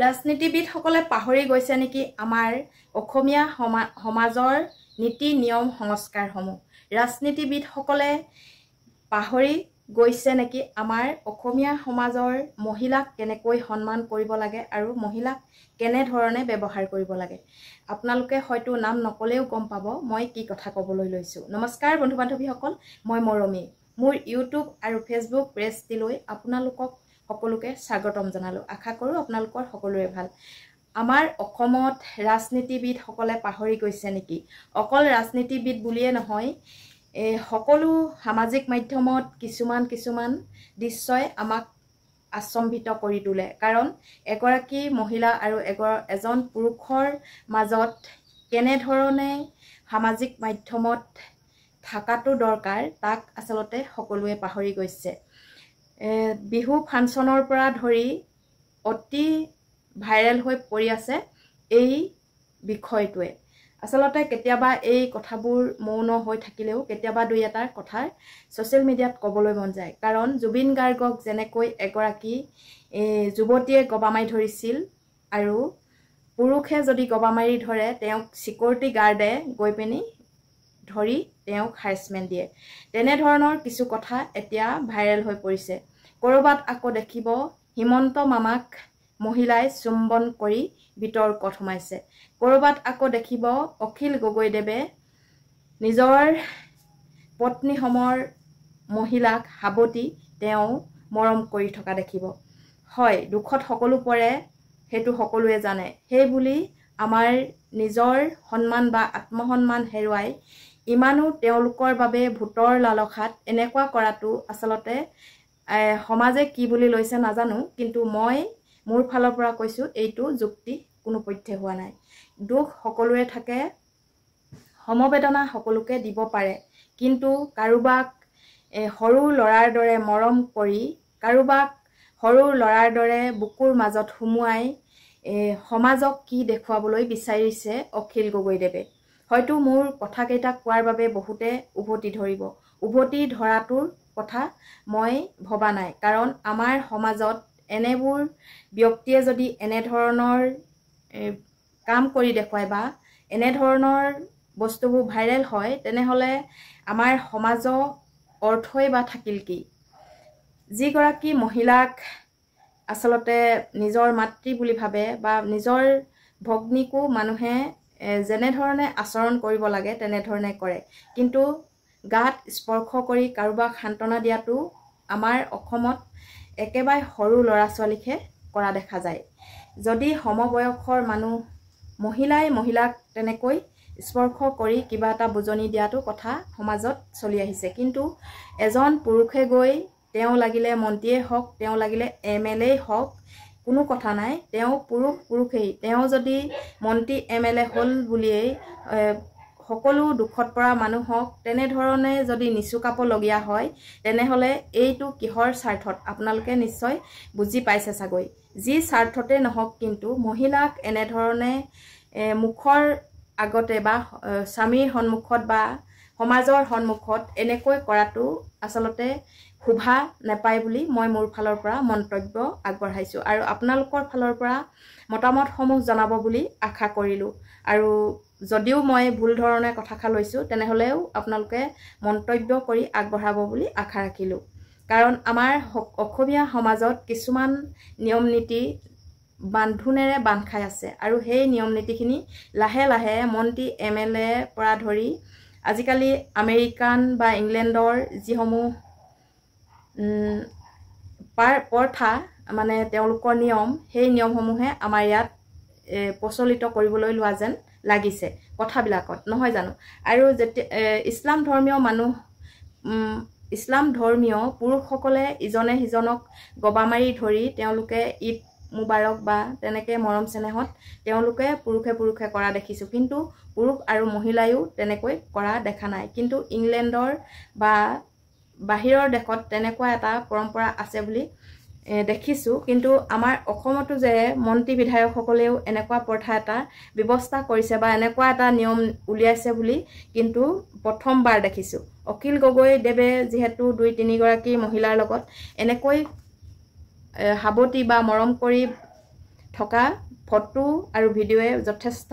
ৰাজনীতিবিদসকলে পাহৰি গৈছে নেকি আমাৰ অসমীয়া সমাজৰ নীতি নিয়ম সংস্কাৰসমূহ? ৰাজনীতিবিদসকলে পাহৰি গৈছে নেকি আমাৰ অসমীয়া সমাজৰ মহিলাক কেনেকৈ সন্মান কৰিব লাগে আৰু মহিলাক কেনেধৰণে ব্যৱহাৰ কৰিব লাগে? আপোনালোকে হয়তো নাম নকলেও গম পাব মই কি কথা ক'বলৈ লৈছো। নমস্কাৰ বন্ধু বান্ধৱীসকল, মই মৰমী। মোৰ ইউটিউব আৰু ফেচবুক পেজটিলৈ আপোনালোকক সকলোকে স্বাগতম জনালো। আশা কৰোঁ আপোনালোকৰ সকলোৰে ভাল। আমাৰ অসমত ৰাজনীতিবিদসকলে পাহৰি গৈছে নেকি? অকল ৰাজনীতিবিদ বুলিয়ে নহয়, সকলো সামাজিক মাধ্যমত কিছুমান দৃশ্যই আমাক আচম্বিত কৰি তোলে। কাৰণ এগৰাকী মহিলা আৰু এজন পুৰুষৰ মাজত কেনেধৰণে সামাজিক মাধ্যমত থকাটো দৰকাৰ তাক আচলতে সকলোৱে পাহৰি গৈছে। বিহু ফাংচনৰ পৰা ধৰি অতি ভাইৰেল হৈ পৰি আছে এই বিষয়টোৱে। আচলতে কেতিয়াবা এই কথাবোৰ মৌন হৈ থাকিলেও কেতিয়াবা দুই এটাৰ কথা ছ'চিয়েল মিডিয়াত ক'বলৈ মন যায়। কাৰণ জুবিন গাৰ্গক যেনেকৈ এগৰাকী যুৱতীয়ে গবা মাৰি ধৰিছিল আৰু পুৰুষে যদি গবা মাৰি ধৰে তেওঁক চিকিউৰিটি গাৰ্ডে গৈ পিনি ধৰি তেওঁক হাৰেছমেণ্ট দিয়ে। তেনেধৰণৰ কিছু কথা এতিয়া ভাইৰেল হৈ পৰিছে। ক'ৰবাত আকৌ দেখিব হিমন্ত মামাক মহিলাই চুম্বন কৰি বিতৰ্কত সোমাইছে। ক'ৰবাত আকৌ দেখিব অখিল গগৈদেৱে নিজৰ পত্নীসমৰ মহিলাক সাৱটি তেওঁ মৰম কৰি থকা দেখিব। হয়, দুখত সকলো পৰে, সেইটো সকলোৱে জানে। সেই বুলি আমাৰ নিজৰ সন্মান বা আত্মসন্মান হেৰুৱাই ইমানো তেওঁলোকৰ বাবে ভোটৰ লালসাত এনেকুৱা কৰাটো আচলতে সমাজে কি বুলি লৈছে নাজানো, কিন্তু মই মোৰ ফালৰ পৰা কৈছোঁ এইটো যুক্তি কোনো পধ্যে হোৱা নাই। দুখ সকলোৰে থাকে, সমবেদনা সকলোকে দিব পাৰে, কিন্তু কাৰোবাক সৰু ল'ৰাৰ দৰে মৰম কৰি, কাৰোবাক সৰু ল'ৰাৰ দৰে বুকুৰ মাজত সুমুৱাই সমাজক কি দেখুৱাবলৈ বিচাৰিছে অখিল গগৈদেৱে? হয়তো মোৰ কথাকেইটা কোৱাৰ বাবে বহুতে উভতি ধৰিব। উভতি ধৰাটোৰ কথা মই ভবা নাই। কাৰণ আমাৰ সমাজত এনেবোৰ ব্যক্তিয়ে যদি এনেধৰণৰ কাম কৰি দেখুৱায় বা এনেধৰণৰ বস্তুবোৰ ভাইৰেল হয়, তেনেহ'লে আমাৰ সমাজৰ অৰ্থই বা থাকিল কি? যিগৰাকী মহিলাক আচলতে নিজৰ মাতৃ বুলি ভাবে বা নিজৰ ভগ্নীকো মানুহে যেনেধৰণে আচৰণ কৰিব লাগে তেনেধৰণে কৰে, কিন্তু গাত স্পৰ্শ কৰি কাৰোবাক সান্তনা দিয়াটো আমাৰ অসমত একেবাৰে সৰু ল'ৰা ছোৱালীকহে কৰা দেখা যায়। যদি সমবয়সৰ মহিলাই মহিলাক তেনেকৈ স্পৰ্শ কৰি কিবা এটা বুজনি দিয়াটো কথা সমাজত চলি আহিছে, কিন্তু এজন পুৰুষে গৈ তেওঁ লাগিলে মন্ত্ৰীয়ে হওক, তেওঁ লাগিলে MLA হওক, কোনো কথা নাই, তেওঁ পুৰুষেই। তেওঁ যদি মন্ত্ৰী MLA হ'ল বুলিয়েই সকলো দুখত পৰা মানুহক তেনেধৰণে যদি নিচুকাবলগীয়া হয়, তেনেহ'লে এইটো কিহৰ স্বাৰ্থত আপোনালোকে নিশ্চয় বুজি পাইছে চাগৈ। যি স্বাৰ্থতে নহওক, কিন্তু মহিলাক এনেধৰণে মুখৰ আগতে বা স্বামীৰ সন্মুখত বা সমাজৰ সন্মুখত এনেকৈ কৰাটো আচলতে শোভা নাপায় বুলি মই মোৰ ফালৰ পৰা মন্তব্য আগবঢ়াইছোঁ আৰু আপোনালোকৰ ফালৰ পৰা মতামতসমূহ জনাব বুলি আশা কৰিলোঁ। আৰু যদিও মই ভুল ধৰণে কথাষাৰ লৈছোঁ, তেনেহ'লেও আপোনালোকে মন্তব্য কৰি আগবঢ়াব বুলি আশা ৰাখিলোঁ। কাৰণ আমাৰ অসমীয়া সমাজত কিছুমান নিয়ম নীতি বান্ধোনেৰে বান্ধ খাই আছে আৰু সেই নিয়ম নীতিখিনি লাহে লাহে মন্ত্ৰী MLA পৰা ধৰি আজিকালি আমেৰিকান বা ইংলেণ্ডৰ যিসমূহ প্ৰথা মানে তেওঁলোকৰ নিয়ম, সেই নিয়মসমূহে আমাৰ ইয়াত প্ৰচলিত কৰিবলৈ লোৱা যেন লাগিছে কথাবিলাকত, নহয় জানো? আৰু যেতিয়া ইছলাম ধৰ্মীয় পুৰুষসকলে ইজনে সিজনক গবা মাৰি ধৰি তেওঁলোকে ঈদ মুবাৰক বা তেনেকৈ মৰম চেনেহত তেওঁলোকে পুৰুষে কৰা দেখিছোঁ, কিন্তু পুৰুষ আৰু মহিলায়ো তেনেকৈ কৰা দেখা নাই। কিন্তু ইংলেণ্ডৰ বা বাহিৰৰ দেশত তেনেকুৱা এটা পৰম্পৰা আছে বুলি দেখিছোঁ, কিন্তু আমাৰ অসমতো যে মন্ত্ৰী বিধায়কসকলেও এনেকুৱা প্ৰথা এটা ব্যৱস্থা কৰিছে বা এনেকুৱা এটা নিয়ম উলিয়াইছে বুলি কিন্তু প্ৰথমবাৰ দেখিছোঁ। অখিল গগৈদেৱে যিহেতু 2-3 গৰাকী মহিলাৰ লগত এনেকৈ সাৱটি বা মৰম কৰি থকা ফটো আৰু ভিডিঅ'য়ে যথেষ্ট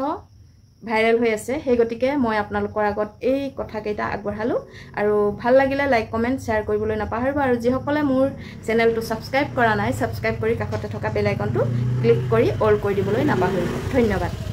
ভাইৰেল হৈ আছে সেই গতিকে মই আপোনালোকৰ আগত এই কথাকেইটা আগবঢ়ালোঁ আৰু ভাল লাগিলে লাইক কমেণ্ট শ্বেয়াৰ কৰিবলৈ নাপাহৰিব আৰু যিসকলে মোৰ চেনেলটো ছাবস্ক্ৰাইব কৰা নাই ছাবস্ক্ৰাইব কৰি কাষতে থকা বেল আইকনটো ক্লিক কৰি অল কৰি দিবলৈ নাপাহৰিব ধন্যবাদ